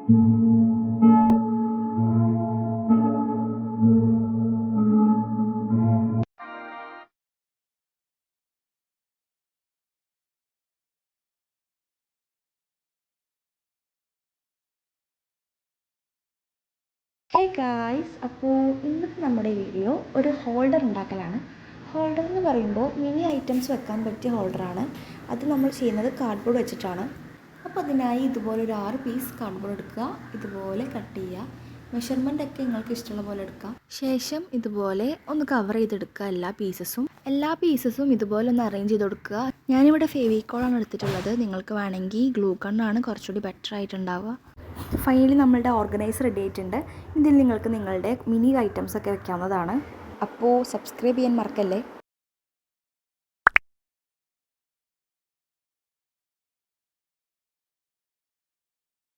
Hey guys, അപ്പോൾ ഇന്നത്തെ നമ്മുടെ വീഡിയോ ഒരു ഹോൾഡർ ഉണ്ടാക്കലാണ്. ഹോൾഡർ എന്ന് പറയുമ്പോൾ മിനി ഐറ്റംസ് വെക്കാൻ പറ്റിയ ഹോൾഡറാണ്. അത് നമ്മൾ ചെയ്യുന്നത് കാർഡ്ബോർഡ് വെച്ചിട്ടാണ്. അപ്പോൾ അതിനായി ഇതുപോലെ ഒരു 6 പീസ് കാർഡ്ബോർഡ് എടുക്കുക, ഇതുപോലെ കട്ട് ചെയ്യുക. മെഷർമെൻ്റ് ഒക്കെ നിങ്ങൾക്ക് ഇഷ്ടമുള്ള പോലെ എടുക്കാം. ശേഷം ഇതുപോലെ ഒന്ന് കവർ ചെയ്തെടുക്കുക എല്ലാ പീസസും ഇതുപോലെ ഒന്ന് അറേഞ്ച് ചെയ്ത് കൊടുക്കുക. ഞാനിവിടെ ഫെവിക്കോളാണ് എടുത്തിട്ടുള്ളത്. നിങ്ങൾക്ക് വേണമെങ്കിൽ ഗ്ലൂ ഗണ്ണാണ് കുറച്ചുകൂടി ബെറ്റർ ആയിട്ടുണ്ടാവുക. ഫൈനലി നമ്മളുടെ ഓർഗനൈസർ റെഡി ആയിട്ടുണ്ട്. ഇതിൽ നിങ്ങൾക്ക് നിങ്ങളുടെ മിനി ഐറ്റംസ് ഒക്കെ വെക്കാവുന്നതാണ്. അപ്പോൾ സബ്സ്ക്രൈബ് ചെയ്യാൻ മറക്കല്ലേ.